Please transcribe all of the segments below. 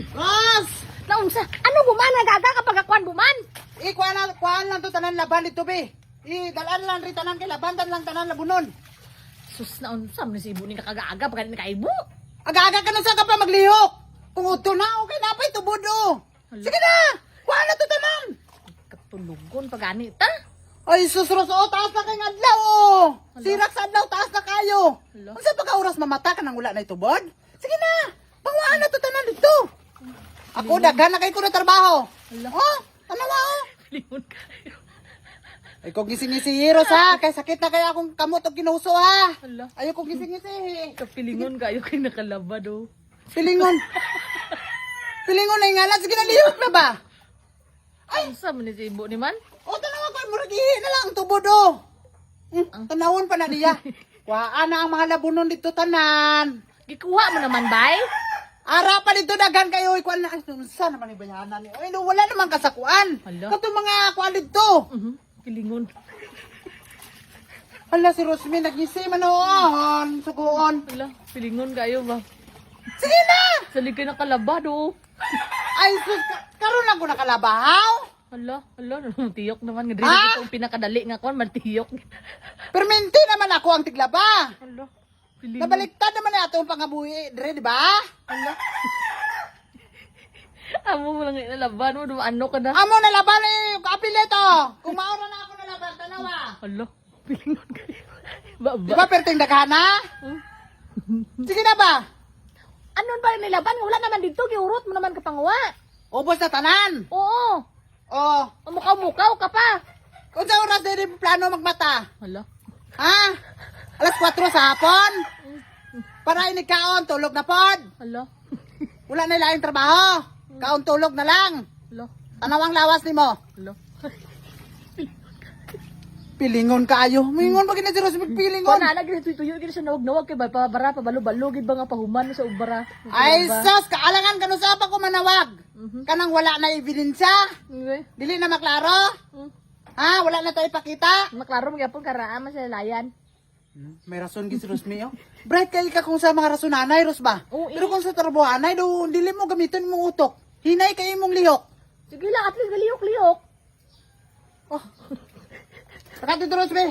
Ros! Naunsa, ano buman nagaga kapag akuan buman? Kuhaan lang to tanan laban dito be. Dalaan lang rin tanan kay laban lang tanan labunon. Sus naunsa man si ibo ni nakagaaga pag ni kaibo. Aga-aga ka na sa ka pa maglihok. Kung uto na okay na pa'y tubod o. Sige na! Kuhaan na to tanan! Katulugon pag ani ta. Ay sus Ros, taas na kay adlaw o. Sirak sa adlaw, taas na kayo. Hala. Ang sa pagka-oras mamata ka nang wala na itubod? Sige na! Pangwaan na to tanan dito. Ako daghan na kay ko na trabaho. Hala. Oh, tanawa o. Lingon kayo. Ay kung gising-ngisi Ros ha, kay sakit na kaya akong kamot o kinuso ha. Hala. Ayaw kong gising-ngisi. Kapilingon kayo kay nakalaba do. Pilingon. Pilingon na ingala, sige na lihok na ba? Ay, unsa man ni si ibo ni man? O tanawa ko, muragihi na lang ang tubod o. Tanawon pa na niya. Kuhaan na ang mga labunon dito tanan. Gikuha mo naman bay? Ara pa dito daghan kayo ikuan na. Ay, saan naman ibayanan ni? Ay, wala naman kasakuan. Hala. Katong mga kuan dito. Pilingon. Hala si Rosmin nagisi manoon, sugoon. Hala, pilingon kayo ba? Sige na. Salig kayo nakalaba do. Ay, sus, karon lang ko nakalabahaw. Hala, tiyok naman. Nga Ah? itong pinakadali nga kon, matiyok. Permente naman ako ang tiglaba. Hala, pilingon. Nabaliktad naman na atong pangabuhi, dire, di ba? Hala. Amo mo lang inalaban mo, ano ka na? Amo na laban eh, kapileto. Kung maura na ako na laban, tanawa. Hala, pilingon kayo. Di ba perting daghana? Sige na ba? Ano ba yung nilaban? Wala naman dito, giurot mo naman kapanguwa. Ubos na tanan. Oo, Oh, mukaw-mukaw ka pa. kung sa oras din plano magmata. Hala. Ha? Alas 4 sa hapon? Para inikaon, tulog na pod. Hala. Wala na ilaing trabaho. Kaon tulog na lang. Hala. Tanawang lawas ni mo. Hala. Pilingon kaayo. Mingon ba gina si Rose magpilingon? Kung naalag rin tuyo gina sa nawag-nawag kay ba pabara pabalo-balo gid ba nga pahuman sa ubara. Ay sus, kaalangan kanu sa pa ko manawag. Kanang wala na ebidensya. Okay. Dili na maklaro. Ha, wala na tayo ipakita. Maklaro mo gyapon karaan sa layan. May rason gid si Rosmi oh. Bright kay ka kung sa mga rasonanay, Ros ba? Oo, Pero kung sa trabuhanay, do dili mo gamiton mong utok. Hinay kay imong lihok. Sige lang, at least galiyok-liyok. Oh. Saka dito, Rosmi.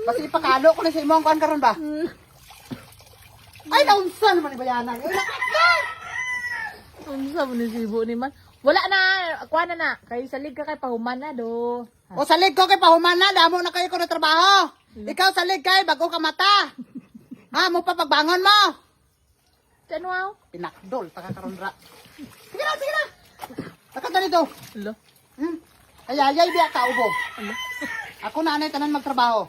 Basta ipakalo ko na sa imong kuan karon ba? Ay, naunsa naman ibayanan. Ay, Unsa mo ni sibo ni man? Wala na, kuha na. Kay salig ka kay pahuman na do. o salig ko kay pahuman na, damo na kayo ko na trabaho. Ikaw salig kay bago ka mata. Ha, mo pa pagbangon mo. Ano aw? Pinakdol, taka karon ra. Sige na, sige na. Takata dito. Hala. Ayayay biya ka ubo. Hala. Ako na anay tanan magtrabaho.